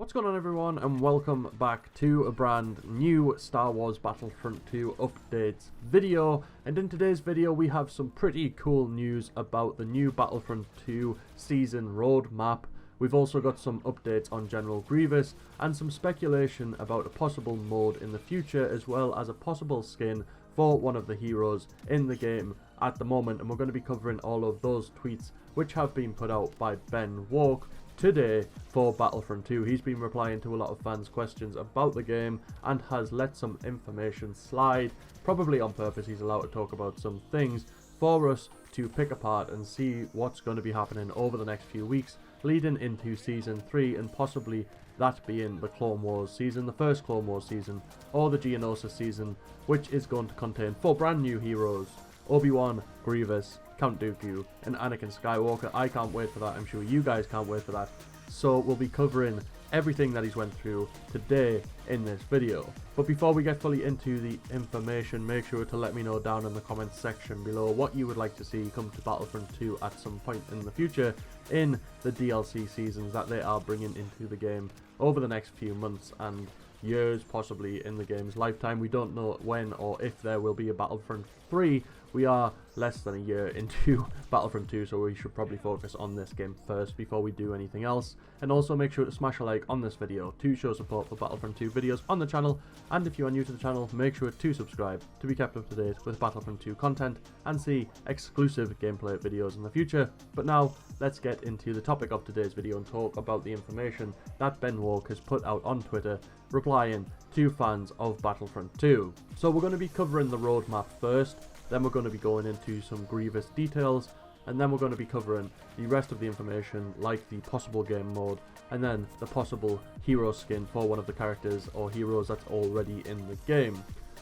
What's going on, everyone, and welcome back to a brand new Star Wars Battlefront 2 updates video. And in today's video we have some pretty cool news about the new Battlefront 2 season roadmap. We've also got some updates on General Grievous and some speculation about a possible mode in the future, as well as a possible skin for one of the heroes in the game at the moment. And we're going to be covering all of those tweets which have been put out by Ben Walk today for Battlefront 2. He's been replying to a lot of fans' questions about the game and has let some information slide, probably on purpose. He's allowed to talk about some things for us to pick apart and see what's going to be happening over the next few weeks leading into Season 3, and possibly that being the Clone Wars season, the first Clone Wars season, or the Geonosis season, which is going to contain 4 brand new heroes: Obi-Wan, Grievous, Count Dooku, and Anakin Skywalker. I can't wait for that. I'm sure you guys can't wait for that. So we'll be covering everything that he's went through today in this video. But before we get fully into the information, make sure to let me know down in the comments section below what you would like to see come to Battlefront 2 at some point in the future in the DLC seasons that they are bringing into the game over the next few months and years, possibly in the game's lifetime. We don't know when or if there will be a Battlefront 3. We are less than a year into Battlefront 2, so we should probably focus on this game first before we do anything else. And also make sure to smash a like on this video to show support for Battlefront 2 videos on the channel. And if you are new to the channel, make sure to subscribe to be kept up to date with Battlefront 2 content and see exclusive gameplay videos in the future. But now, let's get into the topic of today's video and talk about the information that Ben Walk has put out on Twitter, replying to fans of Battlefront 2. So we're going to be covering the roadmap first, then we're going to be going into some Grievous details, and then we're going to be covering the rest of the information, like the possible game mode, and then the possible hero skin for one of the characters or heroes that's already in the game.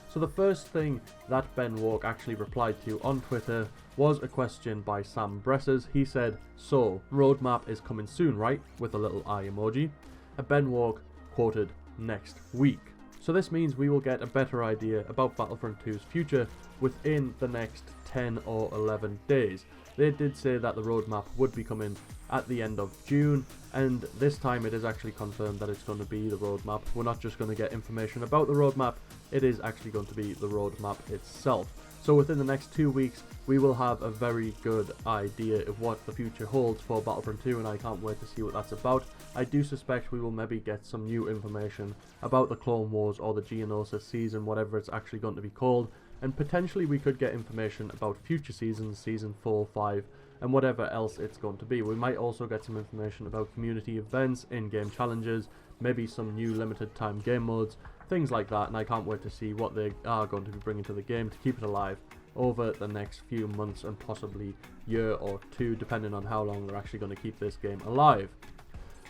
So the first thing that Ben Walk actually replied to on Twitter was a question by Sam Bressers. He said, "So, roadmap is coming soon, right?" with a little eye emoji. And Ben Walk quoted, "Next week." So this means we will get a better idea about Battlefront 2's future within the next 10 or 11 days. They did say that the roadmap would be coming at the end of June, and this time it is actually confirmed that it's going to be the roadmap. We're not just going to get information about the roadmap, it is actually going to be the roadmap itself. So within the next 2 weeks, we will have a very good idea of what the future holds for Battlefront 2, and I can't wait to see what that's about. I do suspect we will maybe get some new information about the Clone Wars or the Geonosis season, whatever it's actually going to be called, and potentially we could get information about future seasons, season 4, 5, and whatever else it's going to be. We might also get some information about community events, in-game challenges, maybe some new limited time game modes, things like that, and I can't wait to see what they are going to be bringing to the game to keep it alive over the next few months and possibly year or two, depending on how long they're actually going to keep this game alive.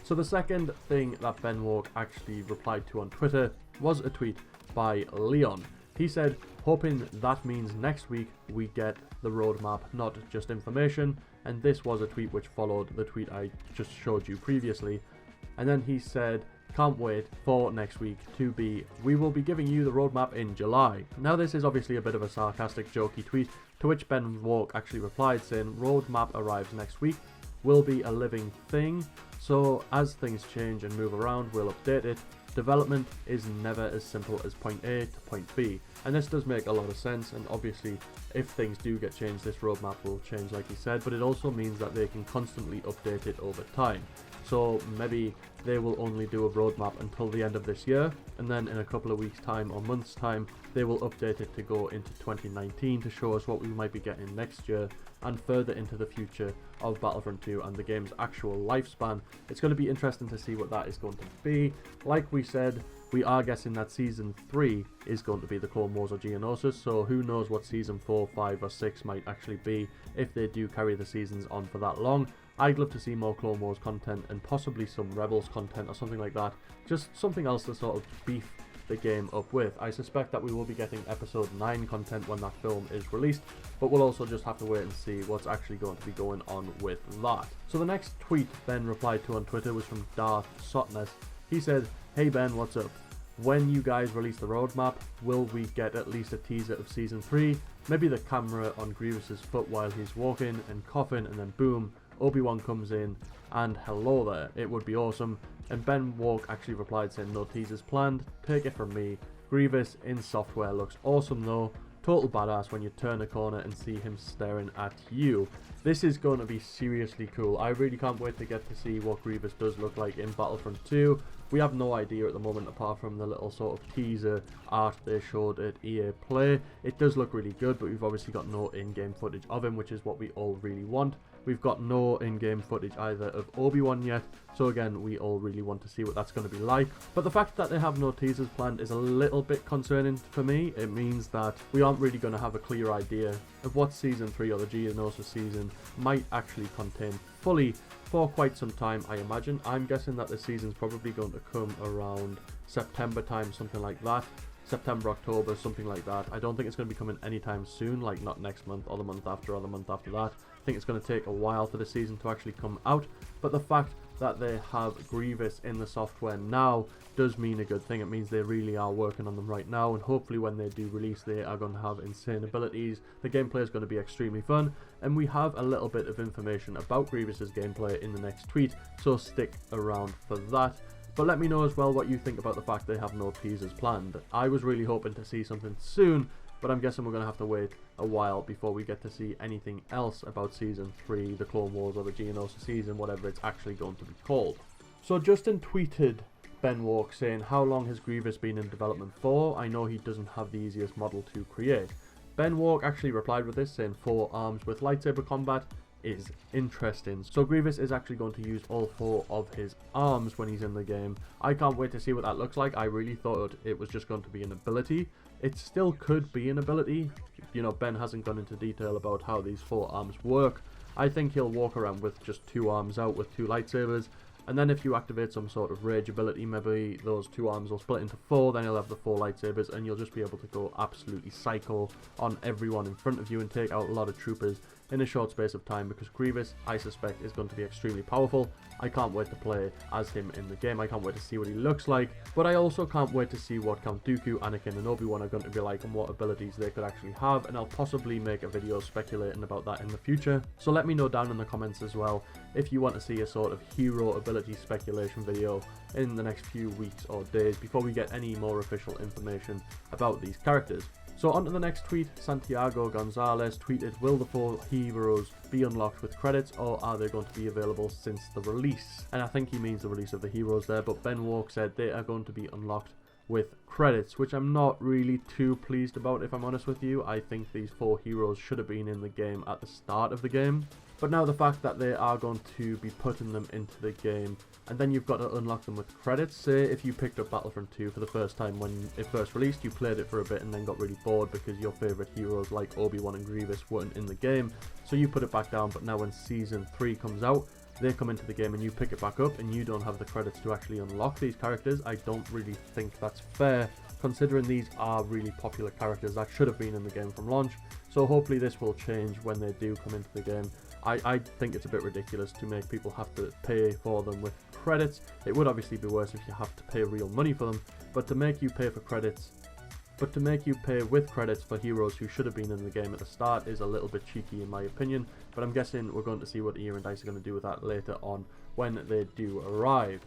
So the second thing that Ben Walk actually replied to on Twitter was a tweet by Leon. He said, "Hoping that means next week we get the roadmap, not just information." And this was a tweet which followed the tweet I just showed you previously. And then he said, "Can't wait for next week to be, we will be giving you the roadmap in July." Now this is obviously a bit of a sarcastic, jokey tweet, to which Ben Walk actually replied saying, "Roadmap arrives next week, will be a living thing, so as things change and move around, we'll update it. Development is never as simple as point A to point B." And this does make a lot of sense, and obviously if things do get changed, this roadmap will change like he said, but it also means that they can constantly update it over time. So maybe they will only do a roadmap until the end of this year, and then in a couple of weeks time or months time they will update it to go into 2019 to show us what we might be getting next year and further into the future of Battlefront 2 and the game's actual lifespan. It's going to be interesting to see what that is going to be. Like we said, we are guessing that Season 3 is going to be the Clone Wars or Geonosis, so who knows what Season 4, 5 or 6 might actually be if they do carry the seasons on for that long. I'd love to see more Clone Wars content and possibly some Rebels content or something like that. Just something else to sort of beef the game up with. I suspect that we will be getting Episode 9 content when that film is released, but we'll also just have to wait and see what's actually going to be going on with that. So the next tweet Ben replied to on Twitter was from Darth Sotness. He said, "Hey Ben, what's up? When you guys release the roadmap, will we get at least a teaser of Season 3? Maybe the camera on Grievous's foot while he's walking and coughing, and then boom, Obi-Wan comes in, and hello there, it would be awesome. And Ben Walk actually replied saying, no teasers planned, take it from me. Grievous in software looks awesome though. Total badass when you turn a corner and see him staring at you. This is going to be seriously cool. I really can't wait to get to see what Grievous does look like in Battlefront 2. We have no idea at the moment apart from the little sort of teaser art they showed at EA Play. It does look really good, but we've obviously got no in-game footage of him, which is what we all really want. We've got no in-game footage either of Obi-Wan yet, so again, we all really want to see what that's going to be like. But the fact that they have no teasers planned is a little bit concerning for me. It means that we aren't really going to have a clear idea of what Season 3 or the Geonosis season might actually contain fully for quite some time, I imagine. I'm guessing that the season's probably going to come around September time, something like that. September, October, something like that. I don't think it's going to be coming anytime soon, like not next month or the month after or the month after that. I think it's going to take a while for the season to actually come out, but the fact that they have Grievous in the software now does mean a good thing. It means they really are working on them right now, and hopefully when they do release, they are going to have insane abilities. The gameplay is going to be extremely fun, and we have a little bit of information about Grievous's gameplay in the next tweet, so stick around for that. But let me know as well what you think about the fact they have no teasers planned. I was really hoping to see something soon, but I'm guessing we're going to have to wait a while before we get to see anything else about Season 3, the Clone Wars, or the Geonosis season, whatever it's actually going to be called. So Justin tweeted Ben Walk saying, how long has Grievous been in development for? I know he doesn't have the easiest model to create. Ben Walk actually replied with this, saying 4 arms with lightsaber combat is interesting. So Grievous is actually going to use all 4 of his arms when he's in the game. I can't wait to see what that looks like. I really thought it was just going to be an ability. It still could be an ability. You know, Ben hasn't gone into detail about how these 4 arms work. I think he'll walk around with just 2 arms out with 2 lightsabers. And then if you activate some sort of rage ability, maybe those 2 arms will split into 4, then you'll have the 4 lightsabers, and you'll just be able to go absolutely psycho on everyone in front of you and take out a lot of troopers in a short space of time, because Grievous, I suspect, is going to be extremely powerful. I can't wait to play as him in the game. I can't wait to see what he looks like, but I also can't wait to see what Count Dooku, Anakin and Obi-Wan are going to be like and what abilities they could actually have, and I'll possibly make a video speculating about that in the future. So let me know down in the comments as well if you want to see a sort of hero ability speculation video in the next few weeks or days before we get any more official information about these characters. So on to the next tweet. Santiago Gonzalez tweeted, will the 4 heroes be unlocked with credits, or are they going to be available since the release? And I think he means the release of the heroes there, but Ben Walk said they are going to be unlocked with credits, which I'm not really too pleased about, if I'm honest with you. I think these 4 heroes should have been in the game at the start of the game. But now the fact that they are going to be putting them into the game, and then you've got to unlock them with credits. Say if you picked up Battlefront 2 for the first time when it first released, you played it for a bit and then got really bored because your favourite heroes like Obi-Wan and Grievous weren't in the game, so you put it back down. But now when Season 3 comes out, they come into the game and you pick it back up and you don't have the credits to actually unlock these characters. I don't really think that's fair, considering these are really popular characters that should have been in the game from launch. So hopefully this will change when they do come into the game. I think it's a bit ridiculous to make people have to pay for them with credits. It would obviously be worse if you have to pay real money for them, but to make you pay with credits for heroes who should have been in the game at the start is a little bit cheeky in my opinion. But I'm guessing we're going to see what EA and DICE are going to do with that later on when they do arrive.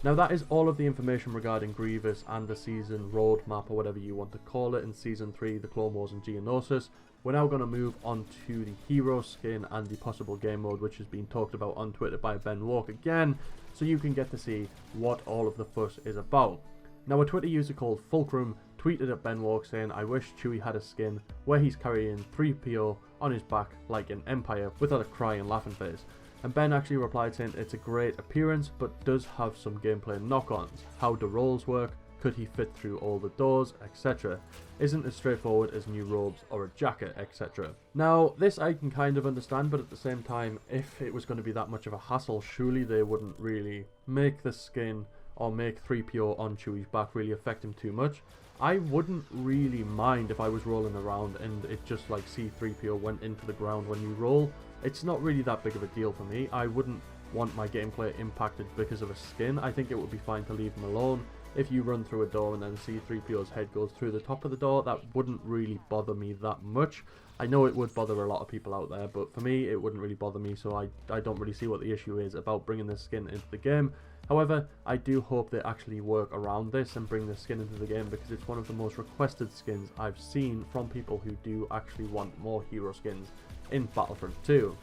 Now that is all of the information regarding Grievous and the season roadmap, or whatever you want to call it, in Season 3, the Clone Wars and Geonosis. We're now going to move on to the hero skin and the possible game mode, which has been talked about on Twitter by Ben Walk again, so you can get to see what all of the fuss is about. Now a Twitter user called Fulcrum tweeted at Ben Walk saying, I wish Chewie had a skin where he's carrying 3PO on his back like an Empire without a cry and laughing face. And Ben actually replied saying it's a great appearance but does have some gameplay knock-ons. How do roles work? Could he fit through all the doors, etc. Isn't as straightforward as new robes or a jacket, etc. Now, this I can kind of understand, but at the same time, if it was going to be that much of a hassle, surely they wouldn't really make the skin or make 3PO on Chewie's back really affect him too much. I wouldn't really mind if I was rolling around and it just like C-3PO went into the ground when you roll. It's not really that big of a deal for me. I wouldn't want my gameplay impacted because of a skin. I think it would be fine to leave him alone. if you run through a door and then C-3PO's head goes through the top of the door, that wouldn't really bother me that much. I know it would bother a lot of people out there, but for me it wouldn't really bother me, so I don't really see what the issue is about bringing this skin into the game. However, I do hope they actually work around this and bring this skin into the game, because it's one of the most requested skins I've seen from people who do actually want more hero skins in Battlefront 2.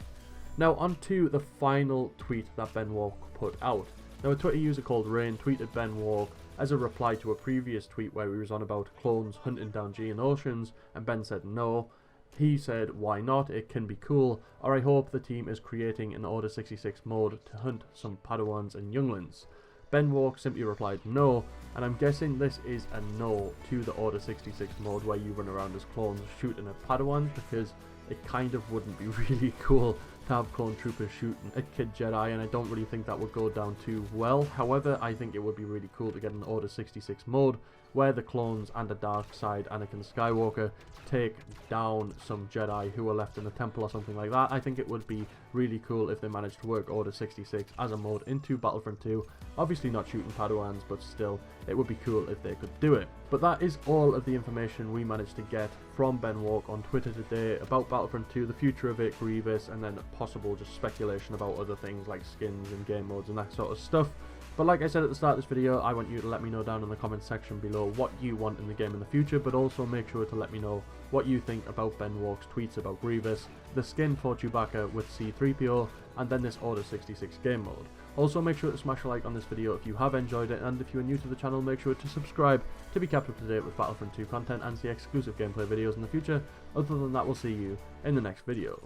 Now on to the final tweet that Ben Walk put out. Now a Twitter user called Rain tweeted Ben Walk as a reply to a previous tweet where he was on about clones hunting down Geonosians, and Ben said no. He said, why not, it can be cool, or I hope the team is creating an Order 66 mode to hunt some Padawans and younglings. Ben Walk simply replied no, and I'm guessing this is a no to the Order 66 mode where you run around as clones shooting at Padawans, because it kind of wouldn't be really cool to have clone troopers shooting at Kid Jedi, and I don't really think that would go down too well. However, I think it would be really cool to get an Order 66 mode where the clones and the dark side Anakin Skywalker take down some Jedi who are left in the temple or something like that. I think it would be really cool if they managed to work Order 66 as a mode into Battlefront 2. Obviously not shooting Padawans, but still, it would be cool if they could do it. But that is all of the information we managed to get from Ben Walk on Twitter today about Battlefront 2, the future of it, Grievous, and then possible just speculation about other things like skins and game modes and that sort of stuff. But like I said at the start of this video, I want you to let me know down in the comments section below what you want in the game in the future, but also make sure to let me know what you think about Ben Walk's tweets about Grievous, the skin for Chewbacca with C-3PO, and then this Order 66 game mode. Also make sure to smash a like on this video if you have enjoyed it, and if you are new to the channel, make sure to subscribe to be kept up to date with Battlefront 2 content and see exclusive gameplay videos in the future. Other than that, we'll see you in the next video.